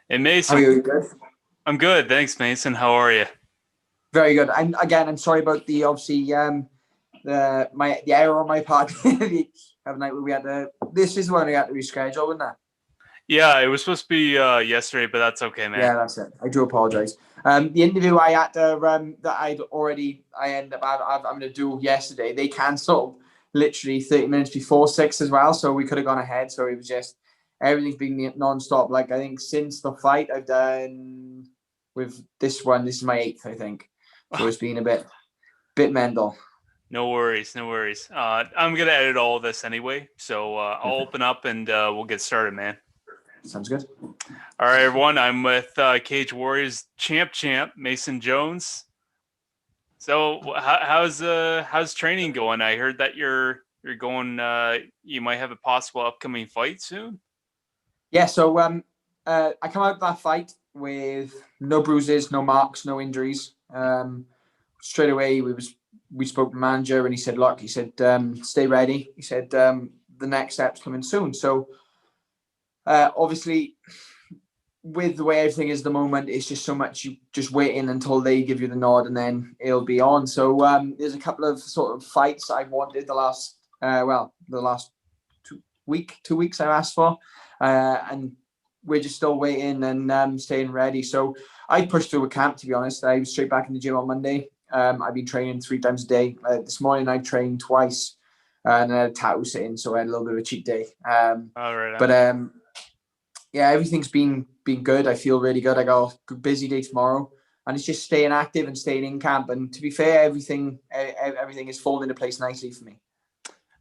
And How are Mason, you? Good. I'm good. Thanks, Mason. How are you? Very good. And again, I'm sorry about the obviously the error on my part the other night where we had to. This is when we had to reschedule, wasn't it? Yeah, it was supposed to be yesterday, but that's okay, man. Yeah, that's it. I do apologize. The interview I had to that I ended up I'm going to do yesterday. They cancelled literally 30 minutes before 6 as well, so we could have gone ahead. So it was just everything's been non-stop. Like I think since the fight I've done with this one. This is my eighth, I think. So it's been a bit mental. No worries, no worries. I'm gonna edit all of this anyway, so I'll Perfect. open up and we'll get started, man. Sounds good. All right, everyone. I'm with Cage Warriors champ Mason Jones. So how's training going? I heard that you're going. You might have a possible upcoming fight soon. Yeah, so I come out of that fight with no bruises, no marks, no injuries. Straight away we spoke to the manager and he said, look, he said, stay ready. He said, the next step's coming soon. So obviously with the way everything is at the moment, it's just so much you just waiting until they give you the nod and then it'll be on. So there's a couple of sort of fights I've wanted the last 2 weeks I asked for, and we're just still waiting and staying ready. So I pushed through a camp, to be honest. I was straight back in the gym on Monday. I've been training 3 times a day. This morning I trained twice, and I had a tattoo sitting, so I had a little bit of a cheat day. All right. But yeah, everything's been good. I feel really good. I got a busy day tomorrow, and it's just staying active and staying in camp. And to be fair, everything is falling into place nicely for me.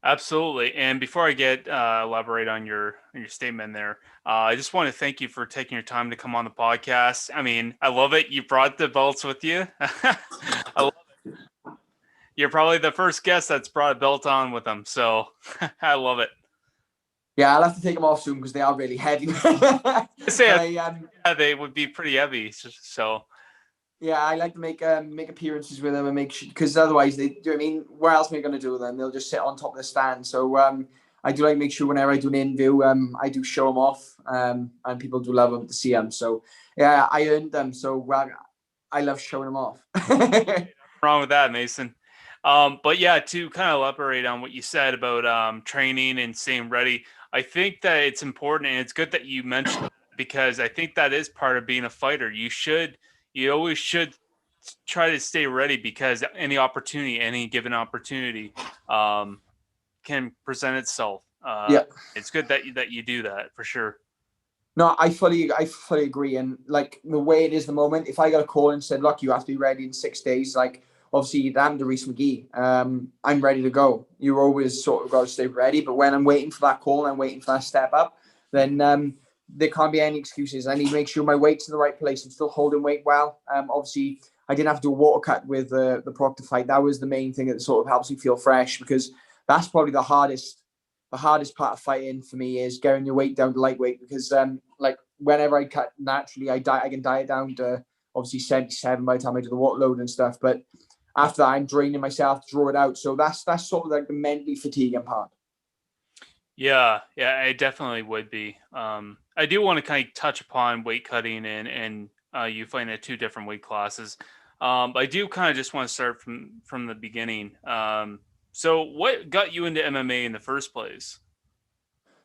Absolutely. And before I get elaborate on your statement there, I just want to thank you for taking your time to come on the podcast. I mean, I love it. You brought the belts with you. I love You're probably the first guest that's brought a belt on with them. So I love it. Yeah, I'll have to take them off soon because they are really heavy. I say But I yeah, they would be pretty heavy. So yeah, I like to make appearances with them and make sure because otherwise they do. You know what I mean, where else am I going to do with them? They'll just sit on top of the stand. So I do like to make sure whenever I do an interview, I do show them off, and people do love them to see them. So yeah, I earned them. So I love showing them off. wrong with that, Mason. But yeah, to kind of elaborate on what you said about training and staying ready, I think that it's important and it's good that you mentioned that because I think that is part of being a fighter. You always should try to stay ready because any given opportunity, um, can present itself. Yeah. It's good that you do that for sure. No, I fully agree. And like the way it is the moment, if I got a call and said, "Look, you have to be ready in 6 days," like obviously it happened to Reese McGee. I'm ready to go. You always sort of got to stay ready. But when I'm waiting for that call, I'm waiting for that step up. Then there can't be any excuses. I need to make sure my weight's in the right place. I'm still holding weight well. Obviously, I didn't have to do a water cut with the Proctor fight. That was the main thing that sort of helps me feel fresh because that's probably the hardest part of fighting for me is getting your weight down to lightweight because like whenever I cut naturally I can diet down to obviously 77 by the time I do the water load and stuff, but after that I'm draining myself to draw it out, so that's sort of like the mentally fatiguing part. Yeah, yeah, I definitely would be. I do want to kind of touch upon weight cutting and you fighting at two different weight classes. But I do kind of just want to start from the beginning. So what got you into MMA in the first place?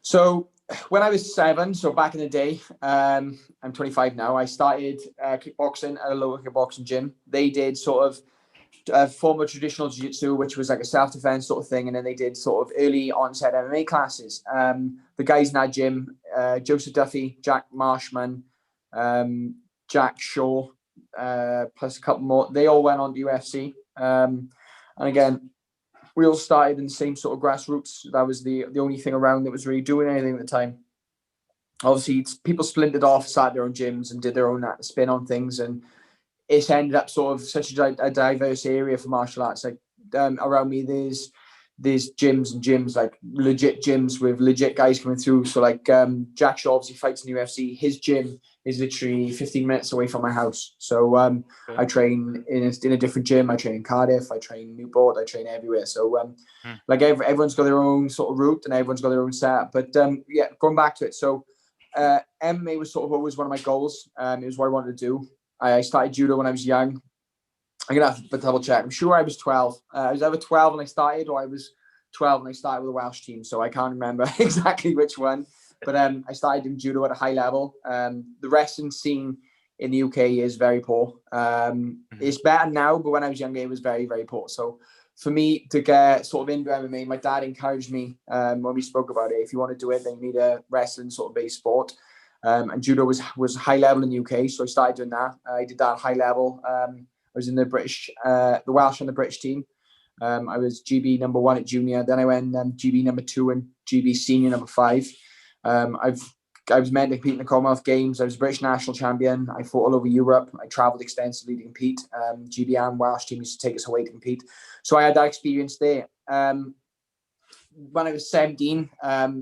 So when I was 7, so back in the day, I'm 25 now, I started kickboxing at a local kickboxing gym. They did sort of former traditional jiu-jitsu, which was like a self-defense sort of thing, and then they did sort of early onset MMA classes. The guys in that gym, Joseph Duffy, Jack Marshman, Jack Shaw, plus a couple more, they all went on to UFC. And again, we all started in the same sort of grassroots. That was the only thing around that was really doing anything at the time. Obviously, people splintered off, started their own gyms, and did their own spin on things, and it's ended up sort of such a diverse area for martial arts. Like around me, there's gyms and gyms, like legit gyms with legit guys coming through. So like Jack Shaw obviously fights in UFC. His gym is literally 15 minutes away from my house. So Okay. I train in a different gym. I train in Cardiff. I train in Newport. I train everywhere. So Hmm. like everyone's got their own sort of route and everyone's got their own setup. But yeah, going back to it. So MMA was sort of always one of my goals. It was what I wanted to do. I started judo when I was young. I'm going to have to double check. I'm sure I was 12. I was either 12 when I started, or I was 12 when I started with the Welsh team. So I can't remember exactly which one. But I started doing judo at a high level. The wrestling scene in the UK is very poor. It's better now, but when I was younger, it was very, very poor. So for me to get sort of into MMA, my dad encouraged me when we spoke about it. If you want to do it, then you need a wrestling sort of base sport. And judo was high level in the UK, so I started doing that. I did that high level. I was in the Welsh and the British team. I was GB number 1 at junior. Then I went GB number 2 and GB senior number 5. I was meant to compete in the Commonwealth Games. I was British national champion. I fought all over Europe. I travelled extensively to compete. GB and Welsh team used to take us away to compete. So I had that experience there. When I was 17,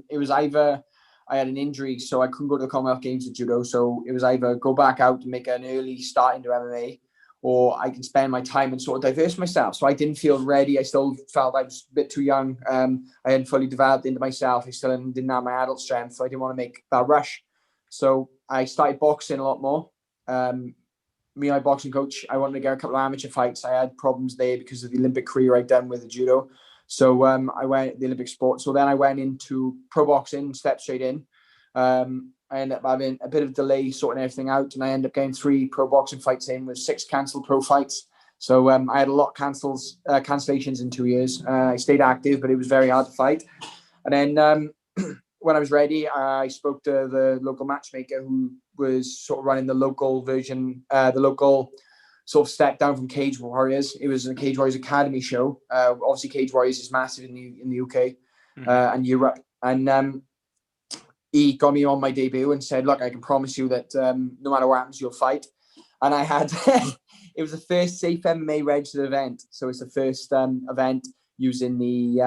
it was either I had an injury, so I couldn't go to the Commonwealth Games at judo. So it was either go back out and make an early start into MMA, or I can spend my time and sort of diverse myself. So I didn't feel ready. I still felt I was a bit too young. I hadn't fully developed into myself. I still didn't have my adult strength, so I didn't want to make that rush. So I started boxing a lot more. Me and my boxing coach, I wanted to get a couple of amateur fights. I had problems there because of the Olympic career I'd done with the judo. So I went the Olympic sport. So then I went into pro boxing, stepped straight in. I ended up having a bit of delay sorting everything out, and I ended up getting 3 pro boxing fights in with 6 cancelled pro fights. So I had a lot of cancellations in 2 years. I stayed active, but it was very hard to fight. And then when I was ready, I spoke to the local matchmaker who was sort of running the local version, the local sort of step down from Cage Warriors. It was a Cage Warriors Academy show. Obviously, Cage Warriors is massive in the UK and Europe. And he got me on my debut and said, look, I can promise you that no matter what happens, you'll fight. And I had, it was the first safe MMA registered event. So it's the first event using the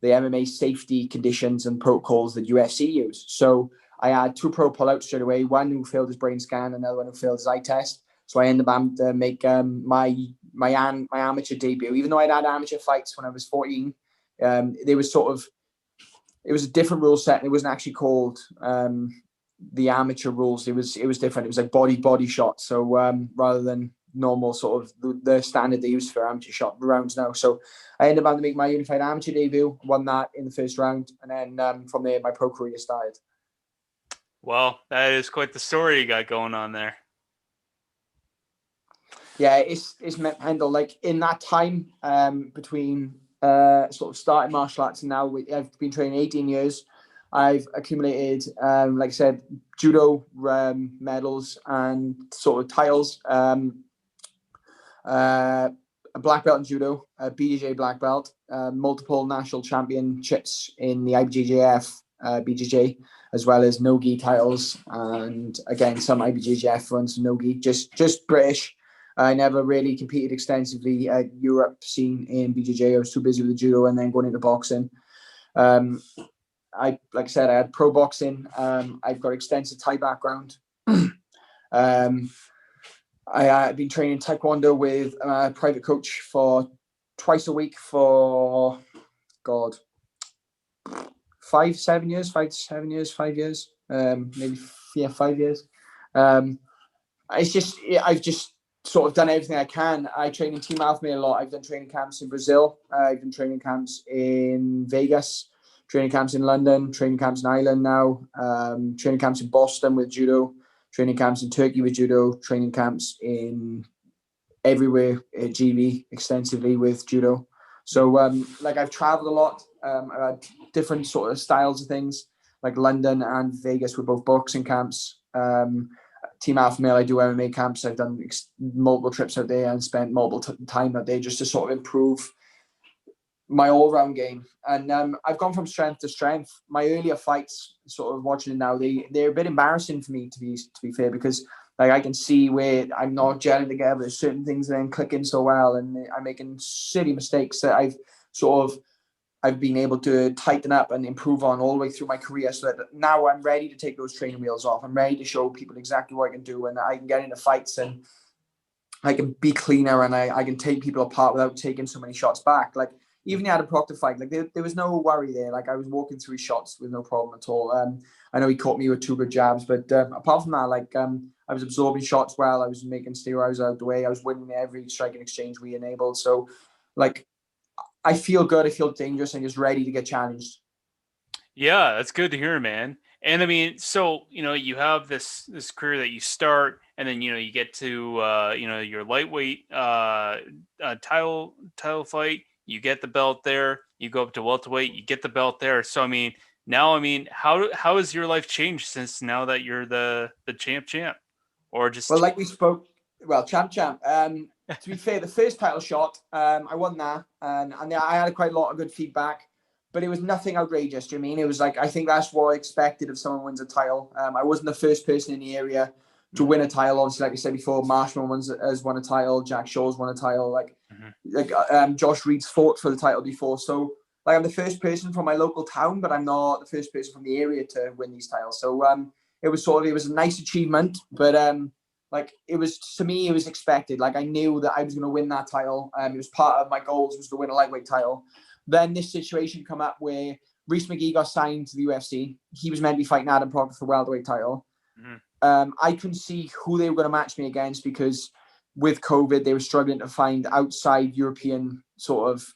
MMA safety conditions and protocols that UFC use. So I had 2 pro pullouts straight away, one who failed his brain scan, another one who failed his eye test. So I ended up having to make my amateur debut. Even though I'd had amateur fights when I was 14, they was sort of, it was a different rule set. And it wasn't actually called the amateur rules. It was different. It was like body shot. So rather than normal sort of the standard they use for amateur shot rounds now. So I ended up having to make my unified amateur debut, won that in the first round. And then from there, my pro career started. Well, that is quite the story you got going on there. Yeah, it's mental. Like in that time between sort of starting martial arts and now, I've been training 18 years. I've accumulated, like I said, judo medals and sort of titles. A black belt in judo, a BJJ black belt, multiple national championships in the IBJJF, BJJ, as well as no-gi titles, and again some IBJJF runs no-gi, just British. I never really competed extensively at Europe scene in BJJ. I was too busy with the judo and then going into boxing. Like I said, I had pro boxing. I've got extensive Thai background. I've been training Taekwondo with a private coach for twice a week for, God, 5 years, maybe, yeah, 5 years. I've just sort of done everything I can. I train in Team Alpha a lot. I've done training camps in Brazil. I've done training camps in Vegas, training camps in London, training camps in Ireland now, training camps in Boston with judo, training camps in Turkey with judo, training camps in everywhere at GB extensively with judo. So like I've traveled a lot. I've had different sort of styles of things. Like London and Vegas were both boxing camps. Team Alpha Male, I do MMA camps. I've done multiple trips out there and spent multiple time out there just to sort of improve my all-round game. And I've gone from strength to strength. My earlier fights, sort of watching it now, they're a bit embarrassing for me, to be fair, because like I can see where I'm not gelling together. There's certain things that aren't clicking so well, and I'm making silly mistakes that I've been able to tighten up and improve on all the way through my career, so that now I'm ready to take those training wheels off. I'm ready to show people exactly what I can do, and I can get into fights and I can be cleaner, and I can take people apart without taking so many shots back. Like even the Adam Proctor fight, like there was no worry there. Like I was walking through shots with no problem at all. I know he caught me with 2 good jabs, but apart from that, like I was absorbing shots well. I was making steroids out of the way. I was winning every striking exchange we enabled. So, like, I feel good. I feel dangerous, and just ready to get challenged. Yeah, that's good to hear, man. And I mean, so you have this career that you start, and then you get to your lightweight title fight. You get the belt there. You go up to welterweight. You get the belt there. So I mean, now I mean, how has your life changed since now that you're the champ, or Well, just like we spoke, well, champ. To be fair, the first title shot, I won that, and I had quite a lot of good feedback, but it was nothing outrageous. Do you mean? It was like, I think that's what I expected if someone wins a title. I wasn't the first person in the area to win a title. Obviously, like I said before, Marshall has won a title, Jack Shaw's won a title, Josh Reed's fought for the title before. So, like, I'm the first person from my local town, but I'm not the first person from the area to win these titles. So it was a nice achievement, but like, it was, to me, it was expected. Like, I knew that I was going to win that title. It was part of my goals was to win a lightweight title. Then this situation come up where Reese McGee got signed to the UFC. He was meant to be fighting Adam Proctor for the welterweight title. I couldn't see who they were going to match me against because with COVID, they were struggling to find outside European sort of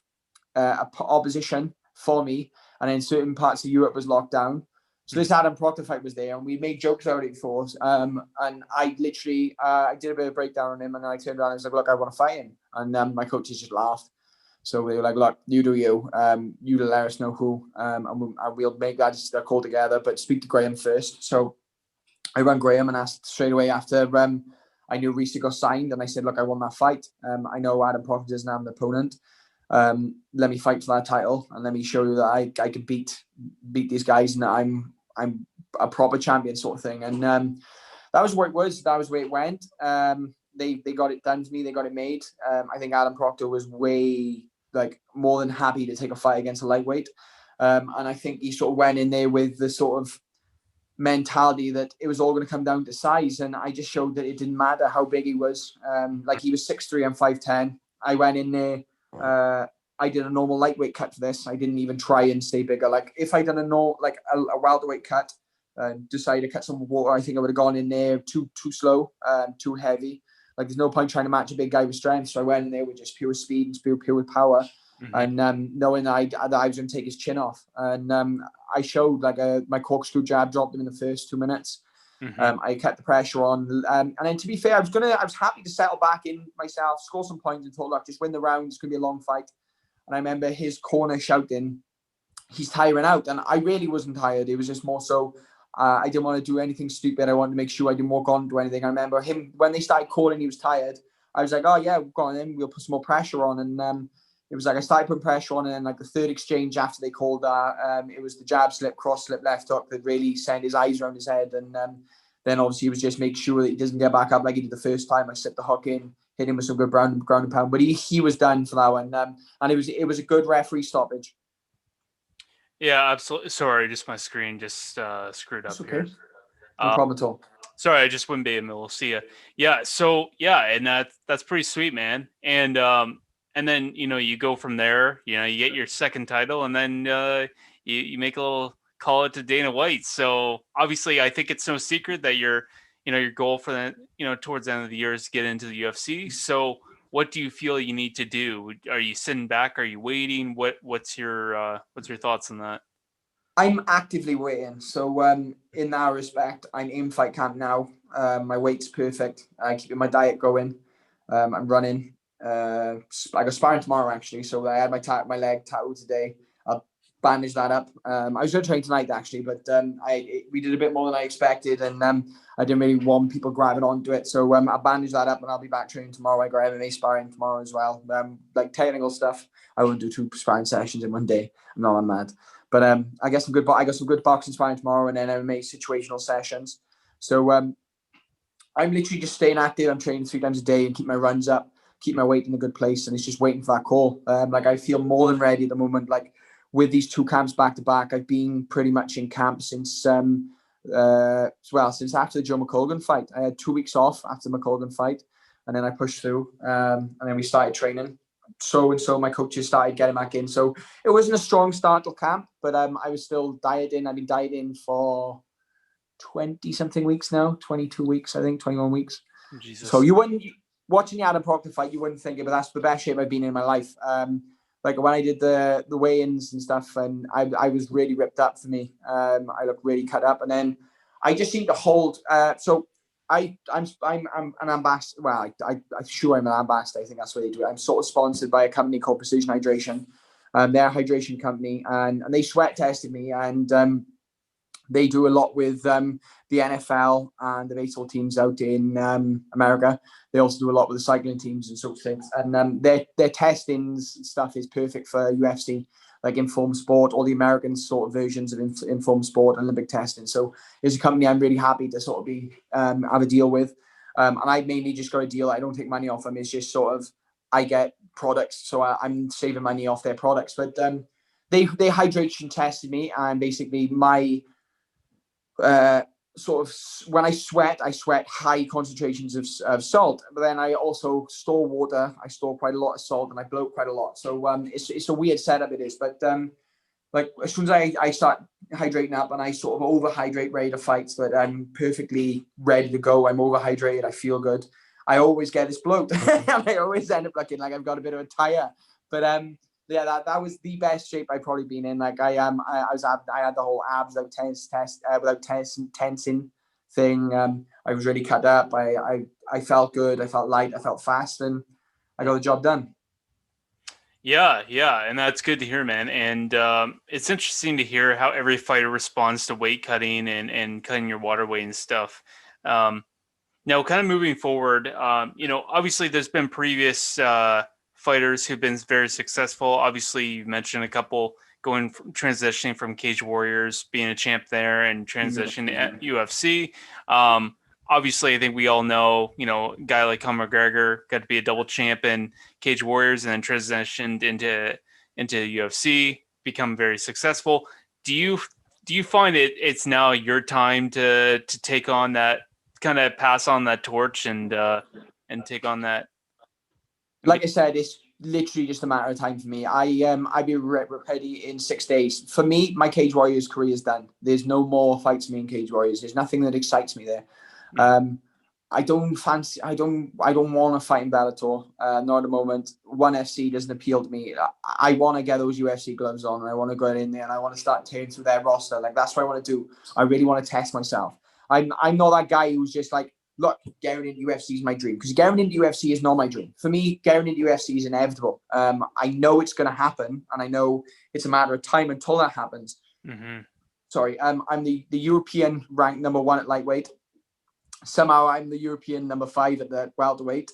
opposition for me. And then certain parts of Europe was locked down. So this Adam Proctor fight was there, and we made jokes about it before. And I literally, I did a bit of breakdown on him, and I turned around and was like, "Look, I want to fight him." And my coaches just laughed. So they were like, "Look, you do you. You to let us know who, and we'll make that call together. But speak to Graham first." So I rang Graham and asked straight away after I knew Reese got signed, and I said, "Look, I want that fight. I know Adam Proctor doesn't have an opponent. Let me fight for that title, and let me show you that I can beat these guys, and I'm a proper champion," sort of thing. And that was what it was. That was where it went. They got it done for me. They got it made. I think Adam Proctor was way more than happy to take a fight against a lightweight. And I think he sort of went in there with the sort of mentality that it was all going to come down to size. And I just showed that it didn't matter how big he was. He was 6'3" and 5'10". I went in there. I did a normal lightweight cut for this. I didn't even try and stay bigger. Like, if I'd done a welterweight cut, decided to cut some water, I think I would have gone in there too slow, too heavy. Like, there's no point trying to match a big guy with strength. So I went in there with just pure speed and pure power, and knowing that I was going to take his chin off. And I showed my corkscrew jab, dropped him in the first 2 minutes. I kept the pressure on, and then, to be fair, I was happy to settle back in myself, score some points, and thought, look, just win the round. It's going to be a long fight. And I remember his corner shouting, "He's tiring out," and I really wasn't tired. It was just more so I didn't want to do anything stupid. I wanted to make sure I didn't walk on to anything. I remember him when they started calling he was tired. I was like, "Oh yeah, go on in. We'll put some more pressure on." And it was like I started putting pressure on, and then the third exchange after they called that, it was the jab slip, cross slip, left hook that really sent his eyes around his head. And then obviously it was just make sure that he doesn't get back up like he did the first time. I slipped the hook in, hit him with some good ground and pound, but he was done for that one. And it was a good referee stoppage. Yeah, absolutely. Sorry, just my screen just screwed up That's okay. here. No problem at all. Sorry, I just wouldn't be able to see you. Yeah, so yeah, and that's pretty sweet, man. And then you go from there. You get your second title, and then you make a little call it to Dana White. So obviously, I think it's no secret that your goal for the towards the end of the year is to get into the UFC. So what do you feel you need to do? Are you sitting back? Are you waiting? What's your thoughts on that? I'm actively waiting. So in that respect, I'm in fight camp now. My weight's perfect. I'm keeping my diet going. I'm running. I got sparring tomorrow actually. So I had my leg tattooed today. I'll bandage that up. I was going to train tonight actually, but we did a bit more than I expected, and I didn't really want people grabbing onto it. So I'll bandage that up, and I'll be back training tomorrow. I got MMA sparring tomorrow as well. Like technical stuff, I wouldn't do 2 sparring sessions in one day. I'm not mad. But I got some good boxing sparring tomorrow, and then MMA situational sessions. So I'm literally just staying active. I'm training 3 times a day and keep my runs up, keep my weight in a good place, and it's just waiting for that call. I feel more than ready at the moment. Like, with these 2 camps back to back, I've been pretty much in camp since since after the Joe McColgan fight. I had 2 weeks off after the McColgan fight, and then I pushed through, and then we started training. So my coaches started getting back in. So it wasn't a strong start to camp, but I was still dieting. I've been dieting for 20 something weeks now, 22 weeks, I think, 21 weeks. So Jesus. you wouldn't, watching the Adam Proctor fight, you wouldn't think it, but that's the best shape I've been in my life. Like when I did the weigh-ins and stuff, and I was really ripped up for me. I looked really cut up, and then I just seem to hold. So I'm an ambassador. Well, I'm sure I'm an ambassador. I think that's what they do. I'm sort of sponsored by a company called Precision Hydration. They're a hydration company, and they sweat tested me, and they do a lot with the NFL and the baseball teams out in America. They also do a lot with the cycling teams and sort of things. And their testings stuff is perfect for UFC, like Informed Sport, all the American sort of versions of Informed Sport and Olympic testing. So it's a company I'm really happy to sort of be have a deal with. And I mainly just got a deal. I don't take money off them. It's just sort of I get products, so I'm saving money off their products. But they hydration tested me, and basically my sort of when I sweat high concentrations of salt, but then I also store water. I store quite a lot of salt, and I bloat quite a lot. So it's a weird setup it is, but like as soon as I start hydrating up and I sort of overhydrate ready to fight, but I'm perfectly ready to go. I'm overhydrated. I feel good. I always get this bloat, and I always end up looking like I've got a bit of a tire. But yeah, that was the best shape I've probably been in. Like I had the whole abs without tensing thing. I was really cut up. I felt good. I felt light. I felt fast, and I got the job done. Yeah, and that's good to hear, man. And it's interesting to hear how every fighter responds to weight cutting and cutting your water weight and stuff. Now, kind of moving forward, obviously there's been previous fighters who've been very successful. Obviously, you mentioned a couple transitioning from Cage Warriors, being a champ there, and transitioning at UFC. Obviously, I think we all know, a guy like Conor McGregor got to be a double champ in Cage Warriors and then transitioned into UFC, become very successful. Do you find it's now your time to take on that, kind of pass on that torch and take on that? Like I said, it's literally just a matter of time for me. I'd be ready in 6 days. For me, my Cage Warriors career is done. There's no more fights for me in Cage Warriors. There's nothing that excites me there. I don't want to fight in Bellator. Not at the moment. ONE FC doesn't appeal to me. I want to get those UFC gloves on, and I want to go in there, and I want to start tearing through their roster. Like that's what I want to do. I really want to test myself. I'm not that guy who's just like, look, getting into UFC is my dream, because getting into UFC is not my dream. For me, getting into UFC is inevitable. I know it's going to happen, and I know it's a matter of time until that happens. Mm-hmm. Sorry, I'm the European ranked number 1 at lightweight. Somehow I'm the European number 5 at the welterweight.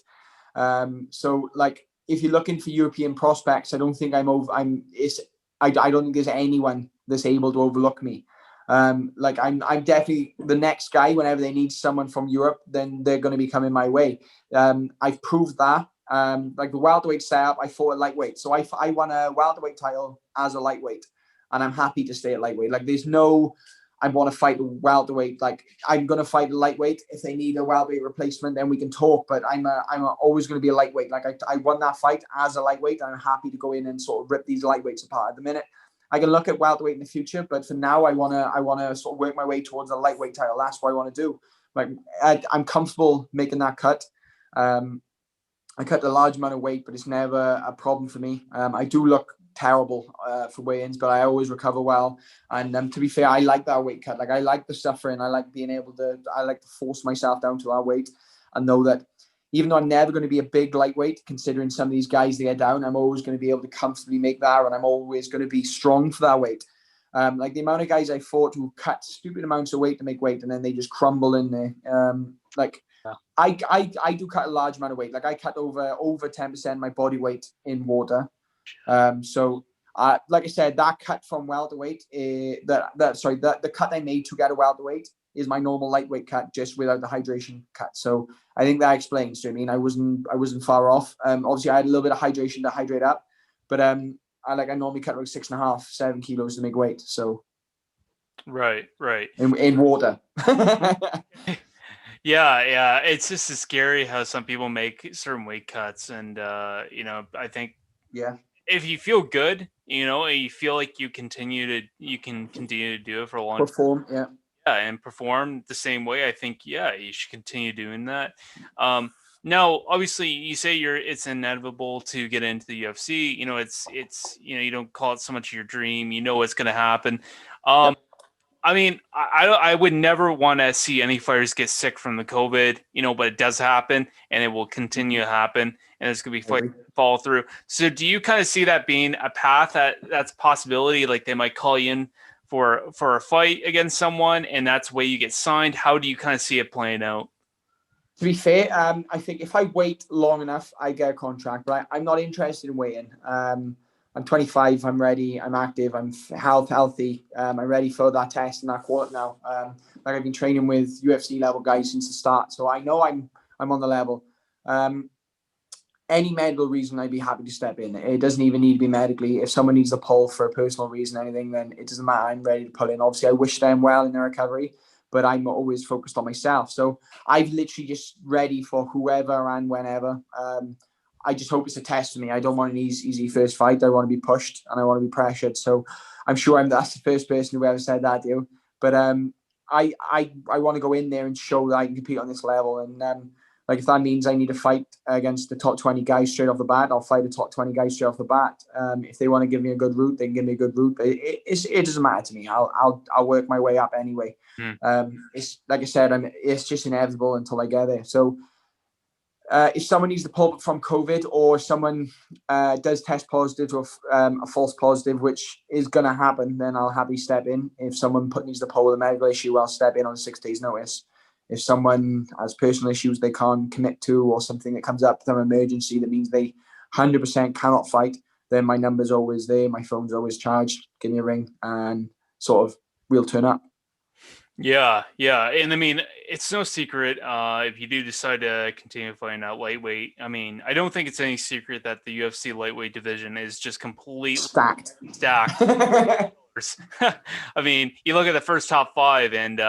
So like, if you're looking for European prospects, I don't think I don't think there's anyone that's able to overlook me. Like I'm definitely the next guy. Whenever they need someone from Europe, then they're going to be coming my way. I've proved that. Like the welterweight setup, I fought at lightweight, so I won a welterweight title as a lightweight, and I'm happy to stay at lightweight. Like there's no, I want to fight the welterweight. Like I'm going to fight a lightweight. If they need a welterweight replacement, then we can talk. But I'm always going to be a lightweight. Like I won that fight as a lightweight, and I'm happy to go in and sort of rip these lightweights apart. At the minute, I can look at welterweight in the future, but for now, I wanna sort of work my way towards a lightweight title. That's what I want to do. Like I'm comfortable making that cut. I cut a large amount of weight, but it's never a problem for me. I do look terrible for weigh-ins, but I always recover well. And to be fair, I like that weight cut. Like I like the suffering. I like being able to. I like to force myself down to that weight, and know that even though I'm never going to be a big lightweight, considering some of these guys they get down, I'm always going to be able to comfortably make that, and I'm always going to be strong for that weight. Like the amount of guys I fought who cut stupid amounts of weight to make weight, and then they just crumble in there. Like I do cut a large amount of weight. Like I cut over 10% of my body weight in water. So like I said, that cut from welterweight, the cut I made to get a welterweight is my normal lightweight cut, just without the hydration cut. So I think that explains. I mean, I wasn't far off. Obviously I had a little bit of hydration to hydrate up, but I normally cut about 6.5, 7 kilos to make weight. So Right. in water. Yeah. It's just scary how some people make certain weight cuts, and I think if you feel good, you feel like you can continue to do it for a long time. Perform, yeah. and perform the same way, I think, yeah, you should continue doing that. Now, obviously, you say it's inevitable to get into the UFC. It's you don't call it so much your dream. You know what's going to happen. Um, Yep. I mean, I would never want to see any fighters get sick from the COVID, but it does happen, and it will continue to happen, and it's going to be I fight agree. fall through. So, do you kind of see that being a path that's a possibility? Like they might call you in for a fight against someone, and that's the way you get signed. How do you kind of see it playing out? To be fair, I think if I wait long enough, I get a contract. Right, I'm not interested in waiting. I'm 25. I'm ready. I'm active. I'm healthy. I'm ready for that test and that quarter now. Like I've been training with UFC level guys since the start, so I know I'm on the level. Um, any medical reason, I'd be happy to step in. It doesn't even need to be medically. If someone needs to pull for a personal reason, anything, then it doesn't matter. I'm ready to pull in. Obviously, I wish them well in their recovery, but I'm always focused on myself. So I've literally just ready for whoever and whenever. I just hope it's a test for me. I don't want an easy first fight. I want to be pushed and I want to be pressured. So I'm sure that's the first person who ever said that to you. But I want to go in there and show that I can compete on this level. And like if that means I need to fight against the top 20 guys straight off the bat, I'll fight the top 20 guys straight off the bat. If they want to give me a good route, they can give me a good route. But it doesn't matter to me. I'll work my way up anyway. Hmm. It's like I said, it's just inevitable until I get there. So if someone needs to pull from COVID or someone does test positive or a false positive, which is going to happen, then I'll happily step in. If someone needs to pull with a medical issue, I'll step in on 6 days' notice. If someone has personal issues they can't commit to or something that comes up, some emergency that means they 100% cannot fight, then my number's always there. My phone's always charged. Give me a ring and sort of we'll turn up. Yeah, yeah, and I mean, it's no secret if you do decide to continue fighting at lightweight. I mean, I don't think it's any secret that the UFC lightweight division is just completely Stacked. stacked. I mean, you look at the first top five, and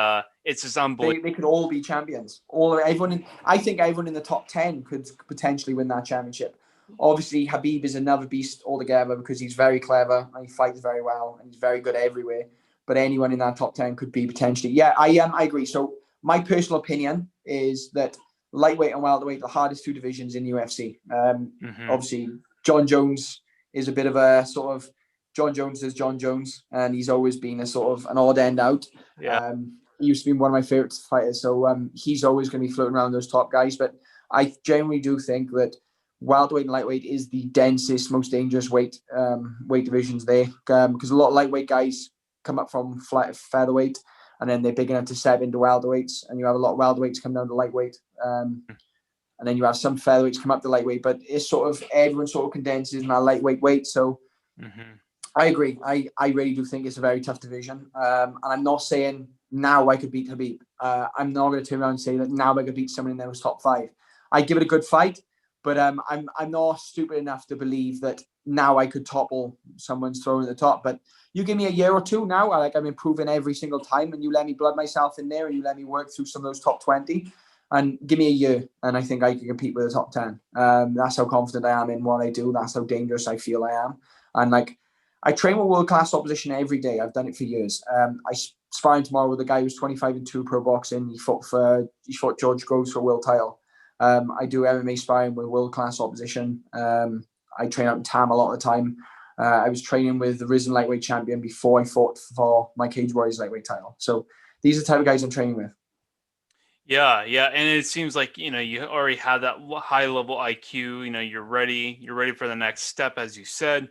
it's just unbelievable. They could all be champions. I think everyone in the top 10 could potentially win that championship. Obviously, Habib is another beast altogether because he's very clever and he fights very well and he's very good everywhere. But anyone in that top 10 could be potentially. Yeah, I agree. So my personal opinion is that lightweight and welterweight are the hardest two divisions in UFC. Hmm. Obviously, John Jones is a bit of a sort of John Jones is John Jones, and he's always been a sort of an odd end out. Yeah. He used to be one of my favorite fighters, so he's always going to be floating around those top guys. But I generally do think that welterweight and lightweight is the densest, most dangerous weight divisions there, because a lot of lightweight guys come up from featherweight, and then they're big enough to step into welterweights, and you have a lot of welterweights come down to lightweight. And then you have some featherweights come up to lightweight, but it's sort of everyone sort of condenses in that lightweight weight. So Hmm. I agree. I really do think it's a very tough division. And I'm not saying now I could beat Habib. I'm not going to turn around and say that now I could beat someone in those top five. I give it a good fight, but I'm not stupid enough to believe that now I could topple someone's throne at the top. But you give me a year or two now, I'm improving every single time, and you let me blood myself in there, and you let me work through some of those top 20, and give me a year, and I think I can compete with the top 10. That's how confident I am in what I do. That's how dangerous I feel I am, and I train with world-class opposition every day. I've done it for years. I sparring tomorrow with a guy who's 25-2 pro boxing. He fought George Groves for a world title. I do MMA sparring with world-class opposition. I train out in Tam a lot of the time. I was training with the risen lightweight champion before I fought for my Cage Warriors lightweight title. So these are the type of guys I'm training with. Yeah, yeah, and it seems like you already have that high level IQ. You're ready. You're ready for the next step, as you said.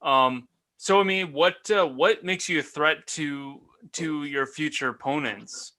So I mean, what makes you a threat to your future opponents?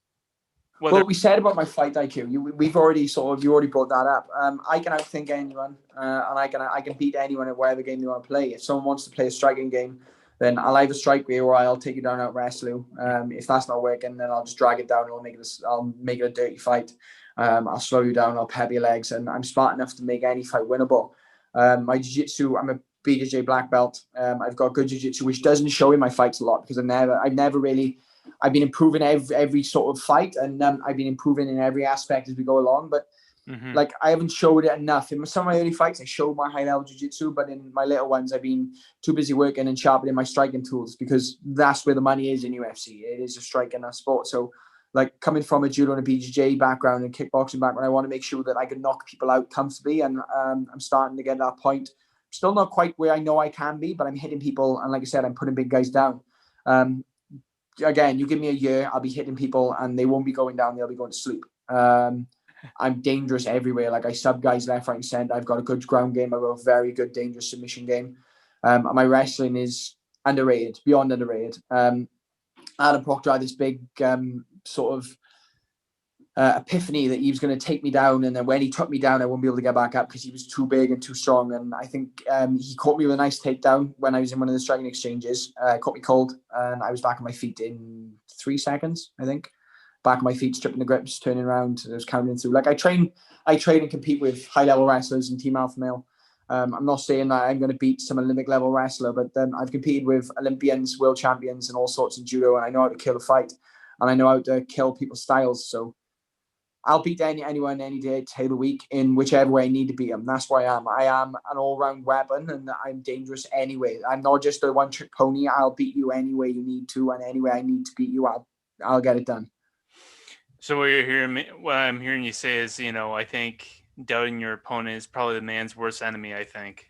Whether Well, we said about my fight IQ. You already brought that up. I can outthink anyone, and I can beat anyone at whatever game they want to play. If someone wants to play a striking game, then I'll either strike you or I'll take you down out wrestle you. If that's not working, then I'll just drag it down. I'll make it a dirty fight. I'll slow you down. I'll pep your legs, and I'm smart enough to make any fight winnable. My jiu-jitsu, I'm a BJJ black belt. I've got good jiu-jitsu, which doesn't show in my fights a lot because I've never really. I've been improving every sort of fight, and I've been improving in every aspect as we go along. But Mm-hmm. Like, I haven't showed it enough. In some of my early fights, I showed my high-level jiu-jitsu, but in my later ones, I've been too busy working and sharpening my striking tools, because that's where the money is in UFC. It is a striking sport. So, like, coming from a judo and a BJJ background and kickboxing background, I want to make sure that I can knock people out comfortably, and I'm starting to get to that point. Still not quite where I know I can be, but I'm hitting people, and like I said, I'm putting big guys down. Again, you give me a year, I'll be hitting people, and they won't be going down, they'll be going to sleep. I'm dangerous everywhere. Like, I sub guys left, right, and center. I've got a good ground game. I've got a very good, dangerous submission game. And my wrestling is underrated, beyond underrated. Adam Proctor had this big sort of epiphany that he was going to take me down, and then when he took me down, I wouldn't be able to get back up because he was too big and too strong. And I think he caught me with a nice takedown when I was in one of the striking exchanges. Caught me cold, and I was back on my feet in 3 seconds, I think. Back on my feet, stripping the grips, turning around, I was counting through. Like, I train and compete with high-level wrestlers and Team Alpha Male. I'm not saying that I'm going to beat some Olympic level wrestler, but I've competed with Olympians, world champions, and all sorts in judo, and I know how to kill a fight, and I know how to kill people's styles. So I'll beat anyone any day of the week in whichever way I need to beat them. That's where I am. I am an all-round weapon, and I'm dangerous anyway. I'm not just a one-trick pony. I'll beat you any way you need to, and any way I need to beat you, I'll get it done. So what I'm hearing you say is, I think doubting your opponent is probably the man's worst enemy. I think,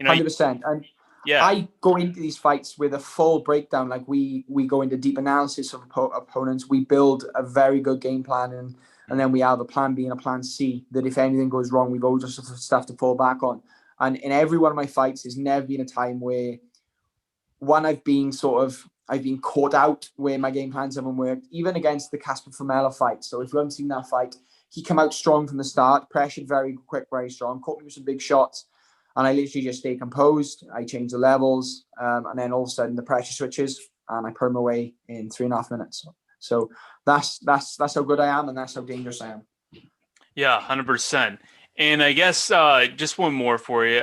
100%. And yeah, I go into these fights with a full breakdown. Like, we go into deep analysis of opponents. We build a very good game plan, and then we have a plan B and a plan C, that if anything goes wrong, we've always just stuff to fall back on. And in every one of my fights, there's never been a time where I've been caught out where my game plans haven't worked, even against the Casper Famela fight. So if you haven't seen that fight, he came out strong from the start, pressured very quick, very strong, caught me with some big shots. And I literally just stay composed. I change the levels. And then all of a sudden the pressure switches, and I put him away in 3.5 minutes. So that's how good I am, and that's how dangerous I am. Yeah, 100%. And I guess just one more for you.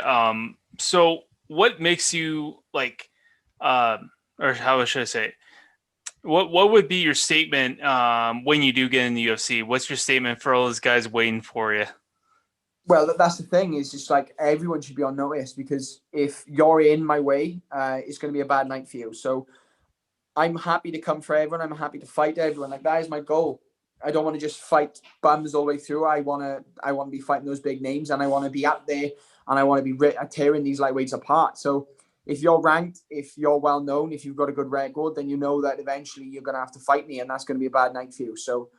So what makes you like, or how should I say it? What would be your statement when you do get in the UFC? What's your statement for all those guys waiting for you? Well, that's the thing. Is just like, everyone should be on notice, because if you're in my way, it's going to be a bad night for you. So I'm happy to come for everyone. I'm happy to fight everyone. Like, that is my goal. I don't want to just fight bums all the way through. I want to be fighting those big names, and I want to be out there, and I want to be tearing these lightweights apart. So if you're ranked, if you're well known, if you've got a good record, then you know that eventually you're going to have to fight me, and that's going to be a bad night for you. So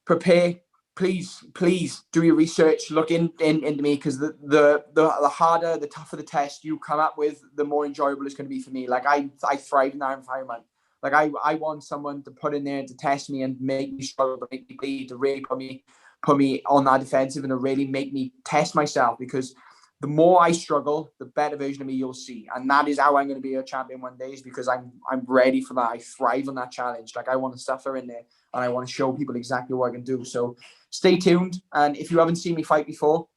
prepare. Please do your research. Look into me, because the harder, the tougher the test you come up with, the more enjoyable it's going to be for me. Like, I thrive in that environment. Like, I want someone to put in there to test me and make me struggle, to make me bleed, to really put me on that defensive, and to really make me test myself, because the more I struggle, the better version of me you'll see. And that is how I'm going to be a champion one day, is because I'm ready for that. I thrive on that challenge. Like, I want to suffer in there, and I want to show people exactly what I can do. So stay tuned. And if you haven't seen me fight before,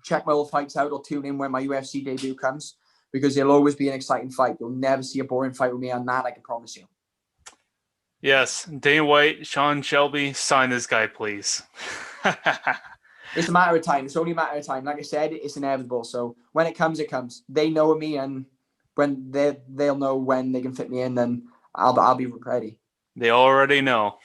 check my old fights out, or tune in when my UFC debut comes, because it'll always be an exciting fight. You'll never see a boring fight with me on that, I can promise you. Yes, Dana White, Sean Shelby, sign this guy, please. It's a matter of time. It's only a matter of time. Like I said, it's inevitable. So when it comes, it comes. They know me, and when they'll know when they can fit me in, then I'll be ready. They already know.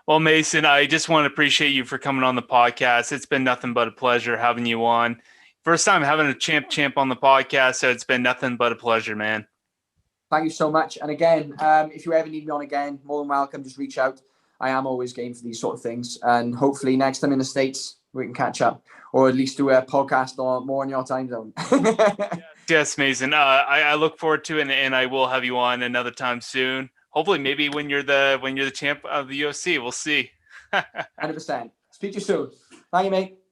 Well, Mason, I just want to appreciate you for coming on the podcast. It's been nothing but a pleasure having you on. First time having a champ on the podcast, so it's been nothing but a pleasure, man. Thank you so much. And again, if you ever need me on again, more than welcome. Just reach out. I am always game for these sort of things. And hopefully next time in the States, we can catch up, or at least do a podcast or more in your time zone. Yes, Mason. I look forward to it, and I will have you on another time soon. Hopefully, maybe when you're the champ of the UFC, we'll see. 100%. Speak to you soon. Thank you, mate.